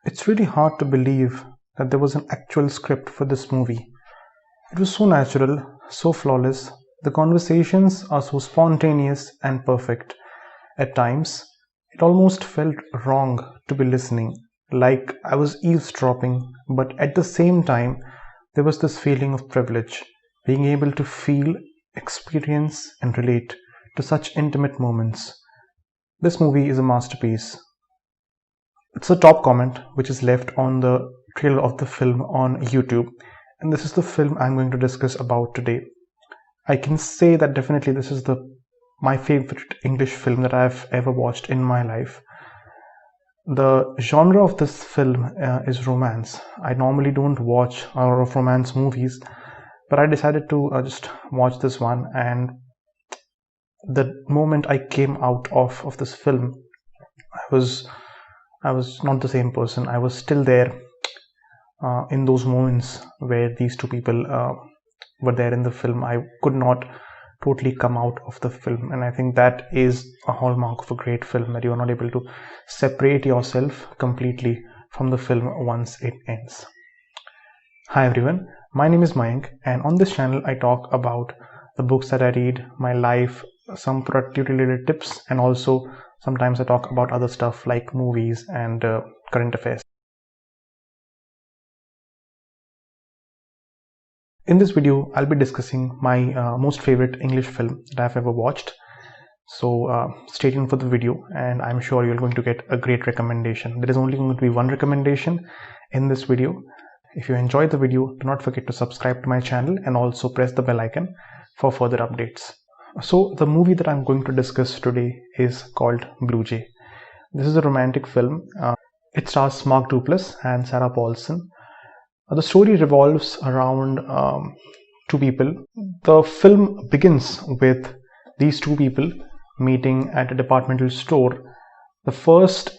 It's really hard to believe that there was an actual script for this movie. It was so natural, so flawless. The conversations are so spontaneous and perfect. At times, it almost felt wrong to be listening, like I was eavesdropping, but at the same time, there was this feeling of privilege, being able to feel, experience, and relate to such intimate moments. This movie is a masterpiece. It's a top comment which is left on the trailer of the film on YouTube, and this is the film I'm going to discuss about today. I can say that definitely this is the my favorite English film that I've ever watched in my life. The genre of this film is romance. I normally don't watch a lot of romance movies, but I decided to just watch this one. And the moment I came out of this film, I was I was not the same person. I was still there in those moments where these two people were there in the film. I could not totally come out of the film, and I think that is a hallmark of a great film, that you are not able to separate yourself completely from the film once it ends. Hi everyone, my name is Mayank, and on this channel I talk about the books that I read, my life, some productivity related tips, and also sometimes I talk about other stuff like movies and current affairs. In this video, I'll be discussing my most favorite English film that I've ever watched. So stay tuned for the video, and I'm sure you're going to get a great recommendation. There is only going to be one recommendation in this video. If you enjoyed the video, do not forget to subscribe to my channel and also press the bell icon for further updates. So the movie that I'm going to discuss today is called Blue Jay. This is a romantic film. It stars Mark Duplass and Sarah Paulson. The story revolves around two people. The film begins with these two people meeting at a departmental store. The first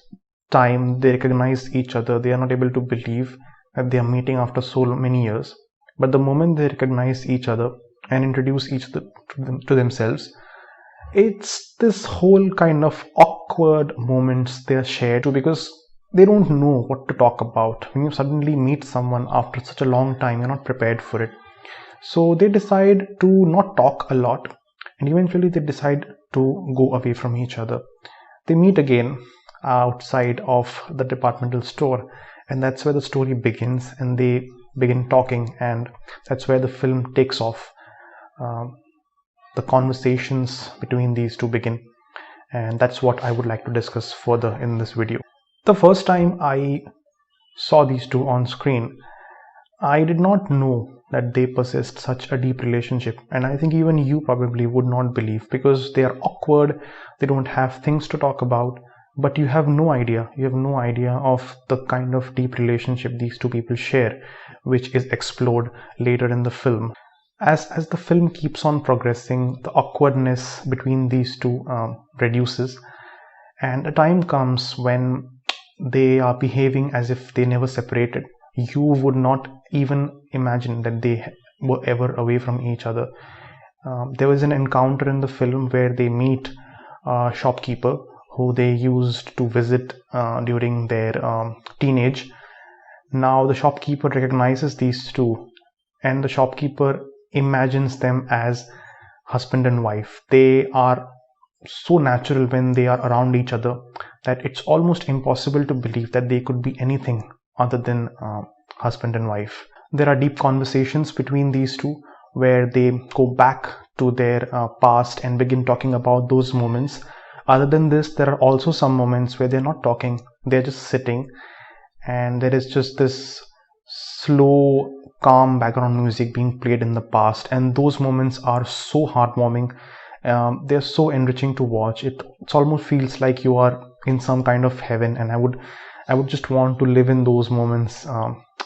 time they recognize each other, they are not able to believe that they are meeting after so many years. But the moment they recognize each other and introduce each other to themselves, it's this whole kind of awkward moments they are shared to, because they don't know what to talk about. When you suddenly meet someone after such a long time, you're not prepared for it. So they decide to not talk a lot, and eventually they decide to go away from each other. They meet again outside of the departmental store, and that's where the story begins, and they begin talking, and that's where the film takes off. The conversations between these two begin, and that's what I would like to discuss further in this video. The first time I saw these two on screen, I did not know that they possessed such a deep relationship, and I think even you probably would not believe, because they are awkward, they don't have things to talk about, but you have no idea of the kind of deep relationship these two people share, which is explored later in the film. As the film keeps on progressing, the awkwardness between these two reduces, and a time comes when they are behaving as if they never separated. You would not even imagine that they were ever away from each other. There was an encounter in the film where they meet a shopkeeper who they used to visit during their teenage. Now the shopkeeper recognizes these two, and the shopkeeper imagines them as husband and wife. They are so natural when they are around each other that it's almost impossible to believe that they could be anything other than husband and wife. There are deep conversations between these two where they go back to their past and begin talking about those moments. Other than this, there are also some moments where they're not talking, they're just sitting, and there is just this slow, calm background music being played in the past, and those moments are so heartwarming. They're so enriching to watch. It almost feels like you are in some kind of heaven, and I would just want to live in those moments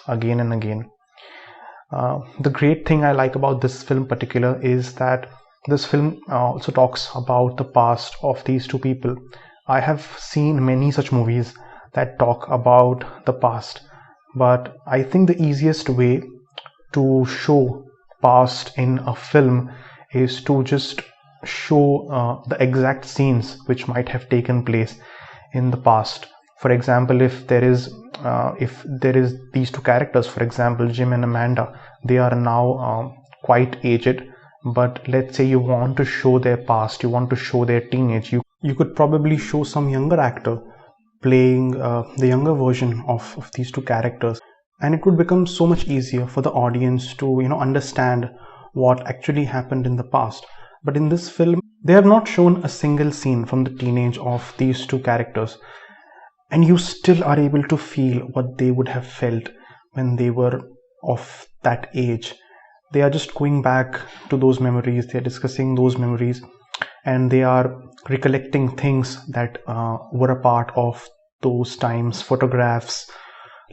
again and again. The great thing I like about this film in particular is that this film also talks about the past of these two people. I have seen many such movies that talk about the past, but I think the easiest way to show past in a film is to just show the exact scenes which might have taken place in the past. For example, if there is if there is these two characters, for example Jim and Amanda, they are now quite aged, but let's say you want to show their past, you want to show their teenage, you could probably show some younger actor playing the younger version of these two characters, and it would become so much easier for the audience to understand what actually happened in the past. But in this film they have not shown a single scene from the teenage of these two characters, and you still are able to feel what they would have felt when they were of that age. They are just going back to those memories, they are discussing those memories, and they are recollecting things that were a part of those times: photographs,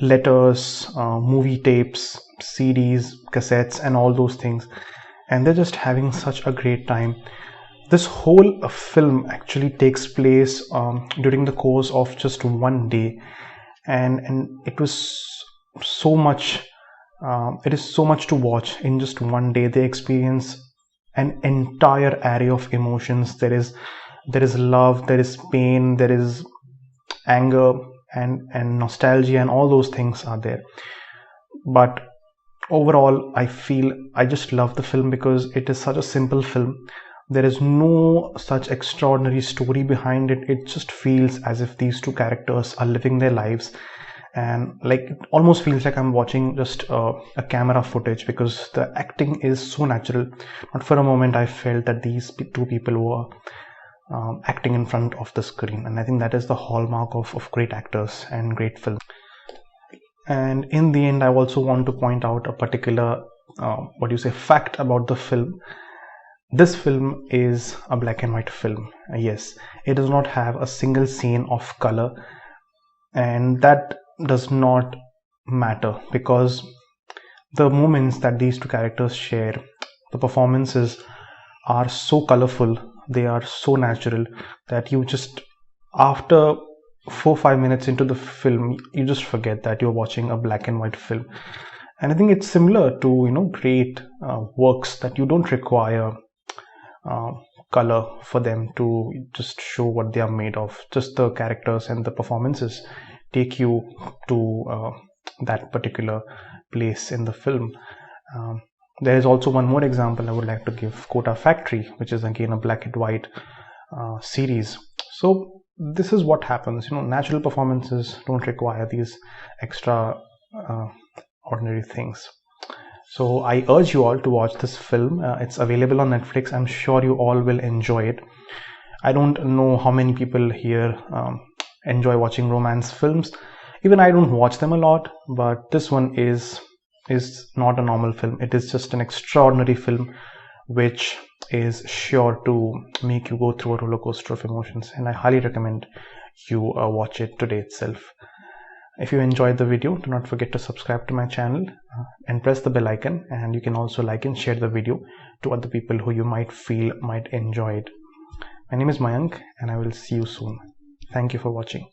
letters, movie tapes, CDs, cassettes, and all those things. And they're just having such a great time. This whole film actually takes place during the course of just one day, and it was so much. It is so much to watch in just one day. They experience an entire array of emotions. There is love, there is pain, there is anger, and nostalgia, and all those things are there. But overall, I just love the film because it is such a simple film. There is no such extraordinary story behind it. It just feels as if these two characters are living their lives, and like it almost feels like I'm watching just a camera footage, because the acting is so natural. Not for a moment I felt that these two people were acting in front of the screen, and I think that is the hallmark of great actors and great film. And in the end, I also want to point out a particular fact about the film. This film is a black and white film. Yes, it does not have a single scene of color, and that does not matter, because the moments that these two characters share, the performances are so colorful, they are so natural, that you just, after 4-5 minutes into the film, you just forget that you're watching a black and white film. And I think it's similar to great works that you don't require color for them to just show what they are made of. Just the characters and the performances take you to that particular place in the film. There is also one more example I would like to give: Kota Factory, which is again a black and white series. So this is what happens. Natural performances don't require these extra ordinary things. So I urge you all to watch this film. It's available on Netflix. I'm sure you all will enjoy it. I don't know how many people here enjoy watching romance films. Even I don't watch them a lot, but this one is not a normal film. It is just an extraordinary film which is sure to make you go through a roller coaster of emotions, and I highly recommend you watch it today itself. If you enjoyed the video, do not forget to subscribe to my channel and press the bell icon, and you can also like and share the video to other people who you might feel might enjoy it. My name is Mayank, and I will see you soon. Thank you for watching.